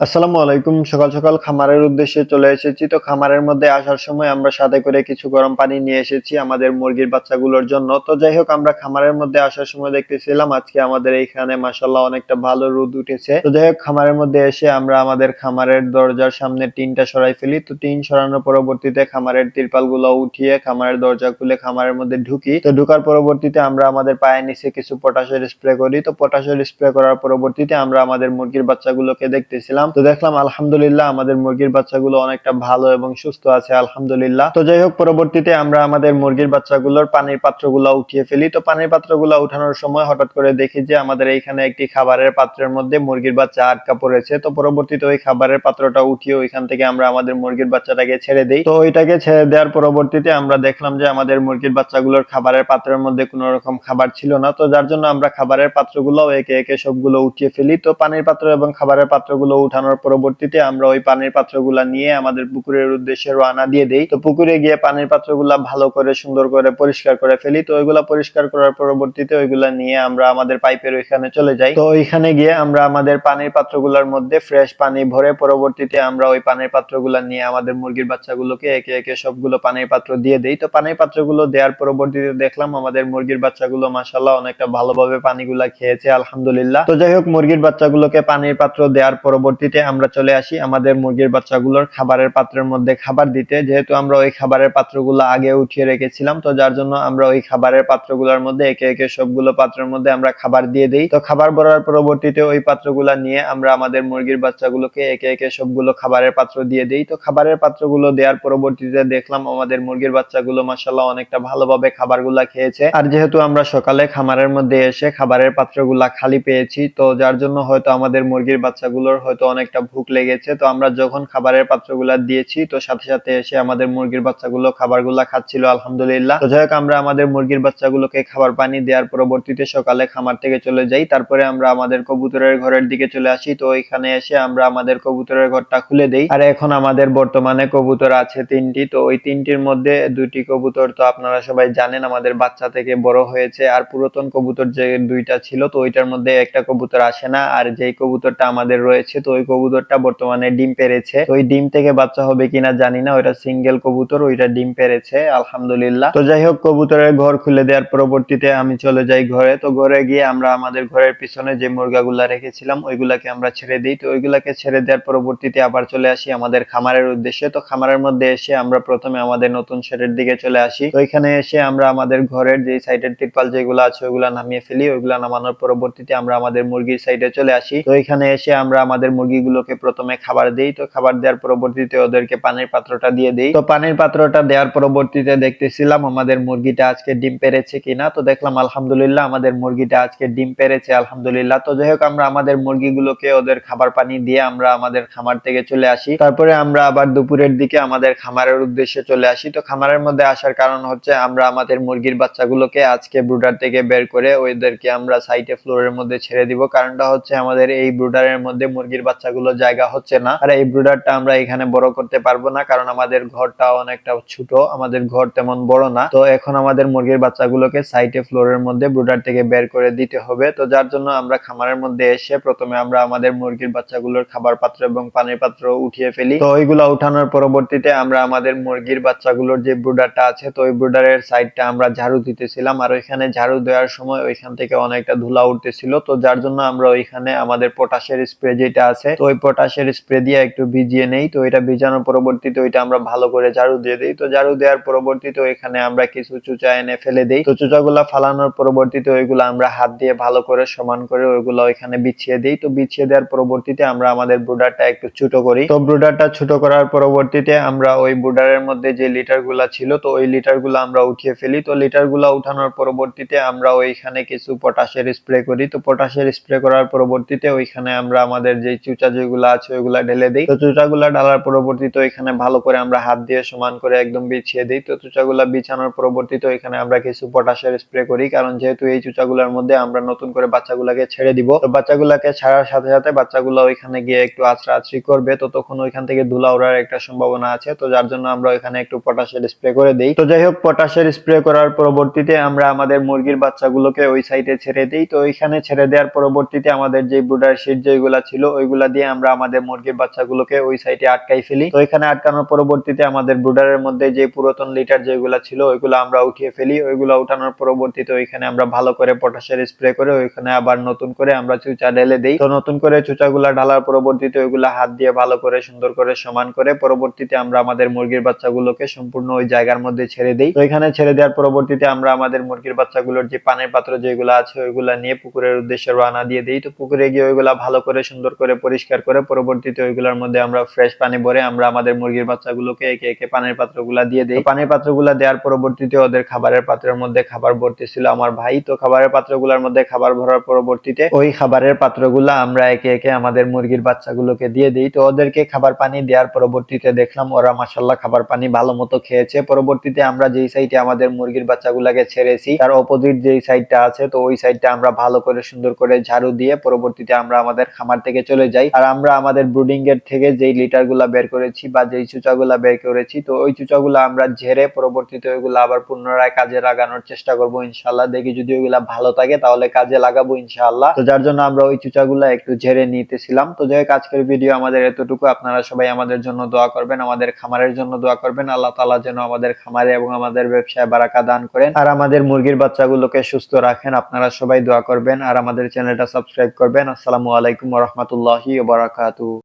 আসসালামু আলাইকুম। সকাল সকাল খামারের উদ্দেশ্যে চলে এসেছি। তো খামারের মধ্যে আসার সময় আমরা সাথে করে কিছু গরম পানি নিয়ে এসেছি আমাদের মুরগির বাচ্চাগুলোর জন্য। তো যাই হোক, আমরা খামারের মধ্যে আসার সময় দেখতেছিলাম আজকে আমাদের এইখানে মাশাআল্লাহ অনেকটা ভালো রোদ উঠেছে। তো যাই হোক, খামারের মধ্যে এসে আমরা আমাদের খামারের দরজার সামনে টিনটা সরাই ফেলি। তো টিন সরানোর পরবর্তীতে খামারের তিরপালগুলো উঠিয়ে খামারের দরজা খুলে খামারের মধ্যে ঢুকি। তো ঢোকার পরবর্তীতে আমরা আমাদের পায়ের নিচে কিছু পটাশের স্প্রে করি। তো পটাশের স্প্রে করার পরবর্তীতে আমরা আমাদের মুরগির বাচ্চাগুলোকে দেখতেছিলাম। তো দেখলাম আলহামদুলিল্লাহ আমাদের মুরগির বাচ্চাগুলো অনেকটা ভালো এবং সুস্থ আছে আলহামদুলিল্লাহ। তো যাই হোক, পরবর্তীতে আমরা আমাদের মুরগির বাচ্চাগুলোর পানির পাত্রগুলো উঠিয়ে ফেলি। তো পানির পাত্রগুলো উঠানোর সময় হঠাৎ করে দেখি যে আমাদের এইখানে একটি খাবারের পাত্রের মধ্যে মুরগির বাচ্চা আটকা পড়েছে। তো পরবর্তীতে ওই খাবারের পাত্রটা উঠিয়ে ওইখান থেকে আমরা আমাদের মুরগির বাচ্চাটাকে ছেড়ে দেই। তো ওইটাকে ছেড়ে দেওয়ার পরবর্তীতে আমরা দেখলাম যে আমাদের মুরগির বাচ্চাগুলোর খাবারের পাত্রের মধ্যে কোনো রকম খাবার ছিল না। তো যার জন্য আমরা খাবারের পাত্রগুলো একে একে সবগুলো উঠিয়ে ফেলি। তো পানির পাত্র এবং খাবারের পাত্রগুলো উঠানোর পরবর্তীতে আমরা ওই পানির পাত্রগুলা নিয়ে আমাদের পুকুরের উদ্দেশ্যে রওনা দিয়ে দেই। তো পুকুরে গিয়ে পানির পাত্রগুলা ভালো করে সুন্দর করে পরিষ্কার করে ফেলি। তো ওইগুলা পরিষ্কার করার পরবর্তীতে ওইগুলা নিয়ে আমরা আমাদের পাইপের ওইখানে চলে যাই। তো ওইখানে গিয়ে আমরা আমাদের পানির পাত্রগুলোর মধ্যে ফ্রেশ পানি ভরে পরবর্তীতে আমরা ওই পানির পাত্রগুলা নিয়ে আমাদের মুরগির বাচ্চাগুলোকে একে একে সবগুলো পানির পাত্র দিয়ে দেই। তো পানির পাত্রগুলো দেওয়ার পরবর্তীতে দেখলাম আমাদের মুরগির বাচ্চাগুলো মাশাআল্লাহ অনেকটা ভালোভাবে পানিগুলা খেয়েছে আলহামদুলিল্লাহ। তো যাই হোক, মুরগির বাচ্চাগুলোকে পানির পাত্র দেওয়ার পরবর্তীতে আমরা চলে আসি আমাদের মুরগির বাচ্চাগুলোর খাবারের পাত্রের মধ্যে খাবার দিতে। যেহেতু আমরা ওই খাবারের পাত্রগুলো আগে উঠিয়ে রেখেছিলাম, তো যার জন্য আমরা ওই খাবারের পাত্রগুলোর মধ্যে একে একে সবগুলো পাত্রের মধ্যে আমরা খাবার দিয়ে দেই। তো খাবার ভরার পরবর্তীতে ওই পাত্রগুলা নিয়ে আমরা আমাদের মুরগির বাচ্চাগুলোকে একে একে সবগুলো খাবারের পাত্র দিয়ে দেই। তো খাবারের পাত্রগুলো দেওয়ার পরবর্তীতে দেখলাম আমাদের মুরগির বাচ্চাগুলো মাশাআল্লাহ অনেকটা ভালোভাবে খাবারগুলা খেয়েছে। আর যেহেতু আমরা সকালে খামারের মধ্যে এসে খাবারের পাত্রগুলা খালি পেয়েছি, তো যার জন্য হয়তো আমাদের মুরগির বাচ্চাগুলোর হয়তো অনেকটা ভুক লেগেছে। তো আমরা যখন খাবারের পাত্রগুলা দিয়েছি, তো সাথে সাথে এসে আমাদের মুরগির বাচ্চাগুলো খাবারগুলা খাচ্ছিল আলহামদুলিল্লাহ। তো যাই হোক, আমরা আমাদের মুরগির বাচ্চাগুলোকে খাবার পানি দেওয়ার পরবর্তীতে সকালে খামার থেকে চলে যাই। তারপরে আমরা আমাদের কবুতরের ঘরের দিকে চলে আসি। তো ওইখানে এসে আমরা আমাদের কবুতরের ঘরটা খুলে দেই। আর এখন আমাদের বর্তমানে কবুতর আছে ৩টি। তো ওই ৩টির মধ্যে ২টি কবুতর তো আপনারা সবাই জানেন আমাদের বাচ্চা থেকে বড় হয়েছে। আর পুরাতন কবুতর যে ২টা ছিল, তো ওইটার মধ্যে একটা কবুতর আসে না। আর যেই কবুতরটা আমাদের রয়েছে, তো ওই কবুতরটা বর্তমানে ডিম পেড়েছে। তো ওই ডিম থেকে বাচ্চা হবে কিনা জানি না, ওইটা সিঙ্গেল কবুতর, ওইটা ডিম পেড়েছে আলহামদুলিল্লাহ। তো যাই হোক, কবুতরের ঘর খুলে দেওয়ার পরবর্তীতে আমি চলে যাই ঘরে। তো ঘরে গিয়ে আমরা আমাদের ঘরের পিছনে যে মুরগাগুলা রেখেছিলাম ওইগুলাকে আমরা ছেড়ে দিই। তো ওইগুলাকে ছেড়ে দেওয়ার পরবর্তীতে আবার চলে আসি আমাদের খামারের উদ্দেশ্যে। তো খামারের মধ্যে এসে আমরা প্রথমে আমাদের নতুন শেডের দিকে চলে আসি। তো এখানে এসে আমরা আমাদের ঘরের যে সাইডের তিরপাল যেগুলো আছে ওইগুলা নামিয়ে ফেলি। ওইগুলা নামানোর পরবর্তীতে আমরা আমাদের মুরগির সাইডে চলে আসি। তো এখানে এসে আমরা আমাদের মুরগিগুলোকে প্রথমে খাবার দেই। তো খাবার দেওয়ার পরবর্তীতে ওদেরকে পানির পাত্রটা দিয়ে দেই। তো পানির পাত্রটা দেওয়ার পরবর্তীতে দেখতেছিলাম আমাদের মুরগিটা আজকে ডিম পেড়েছে কিনা। তো দেখলাম আলহামদুলিল্লাহ আমাদের মুরগিটা আজকে ডিম পেড়েছে আলহামদুলিল্লাহ। তো যাই হোক, আমরা আমাদের মুরগিগুলোকে ওদের খাবার পানি দিয়ে আমরা আমাদের খামার থেকে চলে আসি। তারপরে আমরা আবার দুপুরের দিকে আমাদের খামারের উদ্দেশ্যে চলে আসি। তো খামারের মধ্যে আসার কারণ হচ্ছে আমরা আমাদের মুরগির বাচ্চাগুলোকে আজকে ব্রুডার থেকে বের করে ওদেরকে আমরা সাইডে ফ্লোরের মধ্যে ছেড়ে দিব। কারণটা হচ্ছে আমাদের এই ব্রুডারের মধ্যে মুরগির বাচ্চাগুলো জায়গা হচ্ছে না। আর এই ব্রুডারটা আমরা এখানে বড় করতে পারবো না, কারণ আমাদের ঘরটা অনেকটা ছোট, আমাদের ঘর তেমন বড় না। তো এখন আমাদের মুরগির বাচ্চাগুলোকে সাইডে ফ্লোরের মধ্যে ব্রুডার থেকে বের করে দিতে হবে। তো যার জন্য আমরা খামারের মধ্যে এসে প্রথমে আমরা আমাদের মুরগির বাচ্চাগুলোর খাবার পাত্র এবং পানির পাত্র উঠিয়ে ফেলি। তো ওইগুলা উঠানোর পরবর্তীতে আমরা আমাদের মুরগির বাচ্চাগুলোর যে ব্রুডারটা আছে, তো ওই ব্রুডারের সাইডটা আমরা ঝাড়ু দিতেছিলাম। আর ওইখানে ঝাড়ু দেওয়ার সময় ওইখান থেকে অনেকটা ধুলা উঠতেছিল। তো যার জন্য আমরা ওইখানে আমাদের পটাশের স্প্রে যেটা আছে, তো ওই পটাশের স্প্রে দিয়ে একটু ভিজিয়ে নেই। তো এটা ভিজানোর পরবর্তীতে ওইটা আমরা ভালো করে ঝাড়ু দিয়ে দিই। তো ঝাড়ু দেওয়ার পরবর্তীতে ওইখানে আমরা কিছু চুচা এনে ফেলে দেই। তো চুচাগুলা ফালানোর পরবর্তীতে ওইগুলা আমরা হাত দিয়ে ভালো করে সমান করে ওইগুলা ওইখানে বিছিয়ে দিই। তো বিছিয়ে দেওয়ার পরবর্তীতে আমরা আমাদের ব্রুডারটা একটু ছোট করি। তো ব্রুডারটা ছোট করার পরবর্তীতে আমরা ওই ব্রুডারের মধ্যে যে লিটার গুলা ছিল, তো ওই লিটার গুলা আমরা উঠিয়ে ফেলি। তো লিটার গুলা উঠানোর পরবর্তীতে আমরা ওইখানে কিছু পটাশের স্প্রে করি। তো পটাশের স্প্রে করার পরবর্তীতে ওইখানে আমরা আমাদের যে চুচা যেগুলো আছে ওইগুলা ঢেলে দিই। তো চুচাগুলা ঢালার পরবর্তীতে ওইখানে ভালো করে আমরা হাত দিয়ে সমান করে একদম বিছিয়ে দিই। তো চুচাগুলা বিছানোর পরবর্তীতে ওইখানে আমরা কিছু পটাশের স্প্রে করি, কারণ যেহেতু এই চুচাগুলার মধ্যে আমরা নতুন করে বাচ্চাগুলাকে ছেড়ে দিব। তো বাচ্চাগুলাকে ছাড়ার সাথে সাথে বাচ্চাগুলা ওইখানে গিয়ে একটু আছড়া আছড়ি করবে। তো তখন ওইখান থেকে ধুলা ওড়ার একটা সম্ভাবনা আছে। তো যার জন্য আমরা ওইখানে একটু পটাশের স্প্রে করে দেই। তো যাই হোক, পটাশের স্প্রে করার পরবর্তীতে আমরা আমাদের মুরগির বাচ্চাগুলোকে ওই সাইডে ছেড়ে দিই। তো ওইখানে ছেড়ে দেওয়ার পরবর্তীতে আমাদের যে ব্রুডার শিট যেগুলা ছিল ওইগুলা দিয়ে আমরা আমাদের মুরগির বাচ্চাগুলোকে ওই সাইডে আটকাই ফেলি। তো এখানে আটকানোর পরবর্তীতে আমাদের ব্রুডারের মধ্যে যে পুরাতন লিটার যেগুলা ছিল ওইগুলো আমরা উঠিয়ে ফেলি। ওইগুলো উঠানোর পরবর্তীতে ওইখানে আমরা ভালো করে পটাশের স্প্রে করে ওইখানে আবার নতুন করে আমরা চুচা ঢেলে দেই। তো নতুন করে চুচাগুলা ঢালার পরবর্তীতে ওইগুলা হাত দিয়ে ভালো করে সুন্দর করে সমান করে পরবর্তীতে আমরা আমাদের মুরগির বাচ্চাগুলোকে সম্পূর্ণ ওই জায়গার মধ্যে ছেড়ে দেই। তো এখানে ছেড়ে দেওয়ার পরবর্তীতে আমরা আমাদের মুরগির বাচ্চাগুলোর যে পানির পাত্র যেগুলো আছে ওইগুলা নিয়ে পুকুরের উদ্দেশ্যে রওনা দিয়ে দেই। তো পুকুরে গিয়ে ওইগুলা ভালো করে সুন্দর করে পরিষ্কার করে পরবর্তীতে ওইগুলোর মধ্যে আমরা ফ্রেশ পানি ভরে আমরা আমাদের মুরগির বাচ্চাগুলোকে একে একে পানির পাত্রগুলা দিয়ে দেই। পানির পাত্রগুলা দেওয়ার পরবর্তীতে ওদের খাবারের পাত্রের মধ্যে খাবার ভরতেছিল আমার ভাই। তো খাবারের পাত্রগুলোর মধ্যে খাবার ভরার পরবর্তীতে ওই খাবারের পাত্রগুলা আমরা একে একে আমাদের মুরগির বাচ্চাগুলোকে দিয়ে দিই। তো ওদেরকে খাবার পানি দেওয়ার পরবর্তীতে দেখলাম ওরা মাশাআল্লাহ খাবার পানি ভালো মতো খেয়েছে। পরবর্তীতে আমরা যেই সাইডে আমাদের মুরগির বাচ্চাগুলোকে ছেড়েছি তার অপোজিট যেই সাইডটা আছে তো ওই সাইডটা আমরা ভালো করে সুন্দর করে ঝাড়ু দিয়ে পরবর্তীতে আমরা আমাদের খামার থেকে চলে যাই। আর আমরা আমাদের ব্রুডিং এর থেকে যেই লিটার গুলা বের করেছি বা যেই চুচাগুলা বের করেছি তো ওই চুচাগুলা আমরা ঝেড়ে পরবর্তীতে ওইগুলা আবার পুনরায় কাজে লাগানোর চেষ্টা করব ইনশাআল্লাহ। দেখি যদি ওইগুলা ভালো থাকে তাহলে কাজে লাগাবো ইনশাআল্লাহ। তো যার জন্য আমরা ওই চুচাগুলা একটু ঝেড়ে নিতেছিলাম। তো যাই হোক আজকের ভিডিও আমাদের এতটুকু। আপনারা সবাই আমাদের জন্য দোয়া করবেন, আমাদের খামারের জন্য দোয়া করবেন। আল্লাহ তাআলা যেন আমাদের খামারে এবং আমাদের ব্যবসায় বারাকা দান করেন আর আমাদের মুরগির বাচ্চাগুলোকে সুস্থ রাখেন। আপনারা সবাই দোয়া করবেন আর আমাদের চ্যানেলটা সাবস্ক্রাইব করবেন। আসসালামু আলাইকুম ওয়া রাহমাতুল্লাহি ওয়া বারাকাতুহু।